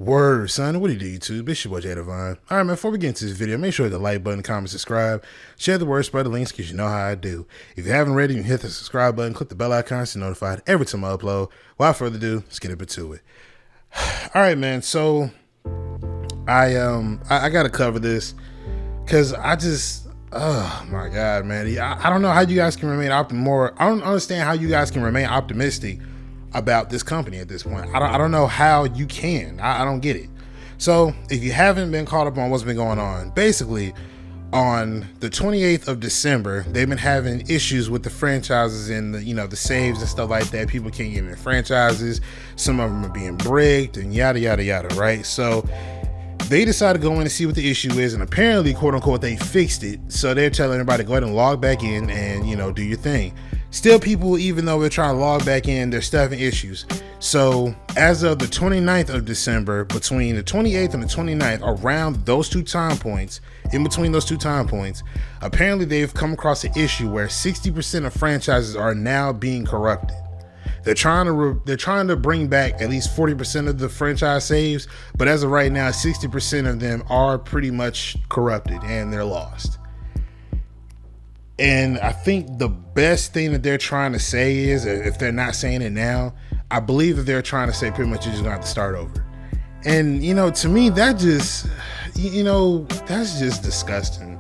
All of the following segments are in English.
Word, son. What do you do, YouTube? It's your boy Jay Divine. All right, man, before we get into this video, make sure to hit the like button, comment, subscribe, share the word, spread the links, because you know how I do. If you haven't already, you can hit the subscribe button, click the bell icon to be notified every time I upload. Without further ado, let's get into it. All right, man. So I got to cover this because oh my God, man. I don't know how you guys can remain I don't understand how you guys can remain optimistic about this company at this point. I don't know how you can. I don't get it. So if you haven't been caught up on what's been going on, basically on the 28th of December, they've been having issues with the franchises and the saves and stuff like that. People can't get in franchises. Some of them are being bricked and yada, yada, yada, right? So they decided to go in and see what the issue is, and apparently, quote unquote, they fixed it. So they're telling everybody, go ahead and log back in and, do your thing. Still, people, even though they're trying to log back in, they're still having issues. So as of the 29th of December, between the 28th and the 29th, around those two time points, in between those two time points, apparently they've come across an issue where 60% of franchises are now being corrupted. They're trying to bring back at least 40% of the franchise saves, but as of right now, 60% of them are pretty much corrupted and they're lost. And I think the best thing that they're trying to say is, if they're not saying it now, I believe that they're trying to say pretty much you're just gonna have to start over. And to me, that just, that's just disgusting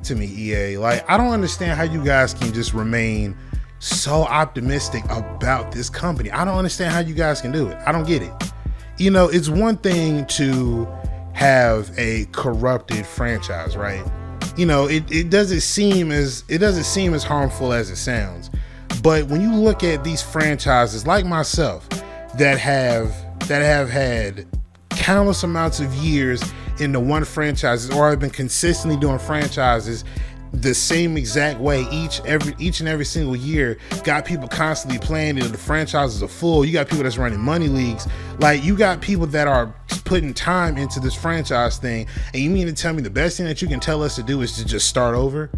to me, EA. Like, I don't understand how you guys can just remain so optimistic about this company. I don't understand how you guys can do it. I don't get it. It's one thing to have a corrupted franchise, right? It doesn't seem as harmful as it sounds. But when you look at these franchises like myself that have had countless amounts of years into one franchise, or have been consistently doing franchises the same exact way each and every single year, got people constantly playing it, the franchises are full, you got people that's running money leagues, like you got people that are putting time into this franchise thing, and you mean to tell me the best thing that you can tell us to do is to just start over?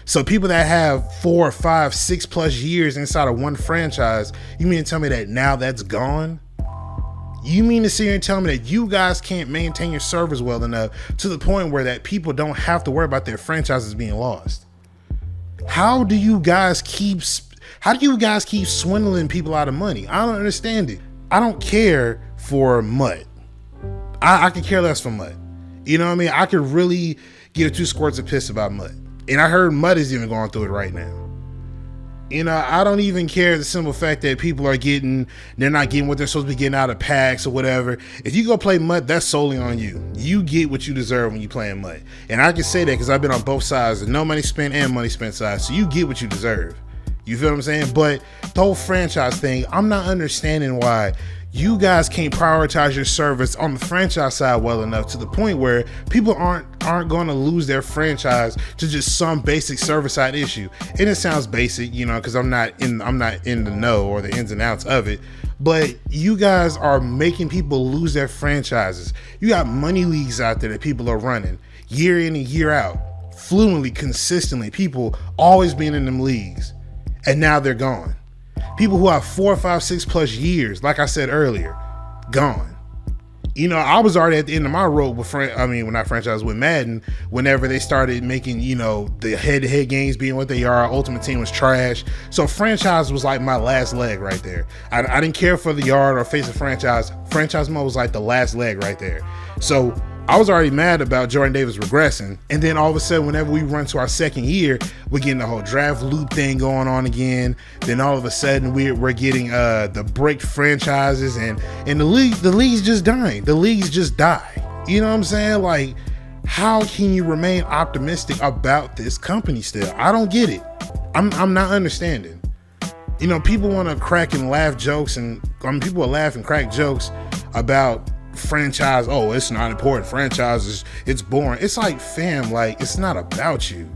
So people that have 4 or 5, 6+ years inside of one franchise, you mean to tell me that now that's gone? You mean to sit here and tell me that you guys can't maintain your servers well enough to the point where that people don't have to worry about their franchises being lost? How do you guys keep swindling people out of money? I don't understand it. I don't care for MUT. I could care less for MUT. You know what I mean? I could really give 2 squirts of piss about MUT. And I heard MUT is even going through it right now. I don't even care the simple fact that people they're not getting what they're supposed to be getting out of packs or whatever. If you go play MUT, that's solely on you. You get what you deserve when you playing MUT. And I can say that because I've been on both sides, the no money spent and money spent side. So you get what you deserve. You feel what I'm saying? But the whole franchise thing, I'm not understanding why you guys can't prioritize your service on the franchise side well enough to the point where people aren't going to lose their franchise to just some basic server side issue. And it sounds basic, because I'm not in the know or the ins and outs of it. But you guys are making people lose their franchises. You got money leagues out there that people are running year in and year out, fluently, consistently. People always being in them leagues, and now they're gone. People who have 4, 5, 6+ years, like I said earlier, gone. I was already at the end of my road with with Madden, whenever they started making, the head-to-head games being what they are. Ultimate Team was trash. So franchise was like my last leg right there. I didn't care for the yard or face of franchise. Franchise mode was like the last leg right there. So I was already mad about Jordan Davis regressing. And then all of a sudden, whenever we run to our second year, we're getting the whole draft loop thing going on again. Then all of a sudden we're getting the break franchises and the league's just dying. The leagues just die. You know what I'm saying? Like, how can you remain optimistic about this company still? I don't get it. I'm not understanding. People want to crack and laugh jokes, and people will laugh and crack jokes about franchise. Oh, it's not important. Franchises, it's boring. It's like, fam, like, it's not about you.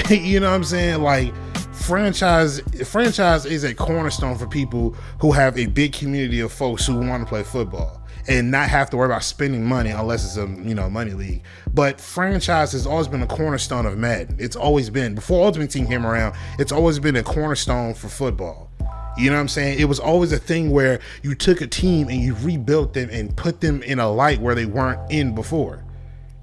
You know what I'm saying? Like, franchise is a cornerstone for people who have a big community of folks who want to play football and not have to worry about spending money unless it's a money league. But franchise has always been a cornerstone of Madden. It's always been, before Ultimate Team came around, it's always been a cornerstone for football. You know what I'm saying? It was always a thing where you took a team and you rebuilt them and put them in a light where they weren't in before.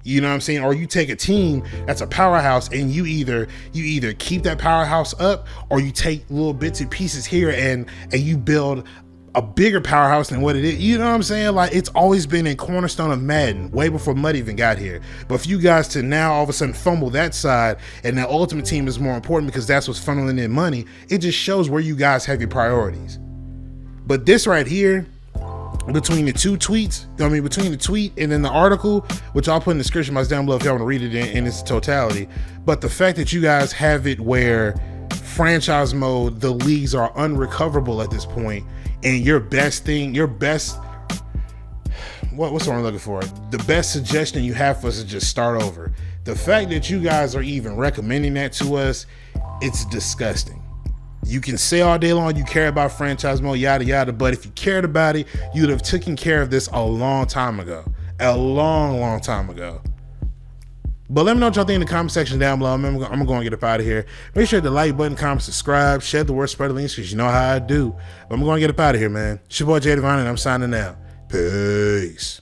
You know what I'm saying? Or you take a team that's a powerhouse and you either keep that powerhouse up, or you take little bits and pieces here and you build a bigger powerhouse than what it is. You know what I'm saying? Like, it's always been a cornerstone of Madden way before Mud even got here. But for you guys to now all of a sudden fumble that side, and that Ultimate Team is more important because that's what's funneling in money, it just shows where you guys have your priorities. But this right here, between the two tweets, between the tweet and then the article, which I'll put in the description box down below if y'all want to read it in its totality. But the fact that you guys have it where franchise mode, the leagues are unrecoverable at this point, and what's the word I'm looking for? The best suggestion you have for us is just start over. The fact that you guys are even recommending that to us, it's disgusting. You can say all day long you care about franchise mode, yada yada, but if you cared about it, you'd have taken care of this a long time ago. A long time ago. But let me know what y'all think in the comment section down below. I'm gonna go and get up out of here. Make sure to like button, comment, subscribe, share the word, spread the links, because you know how I do. But I'm gonna get up out of here, man. It's your boy Jay Divine, and I'm signing out. Peace.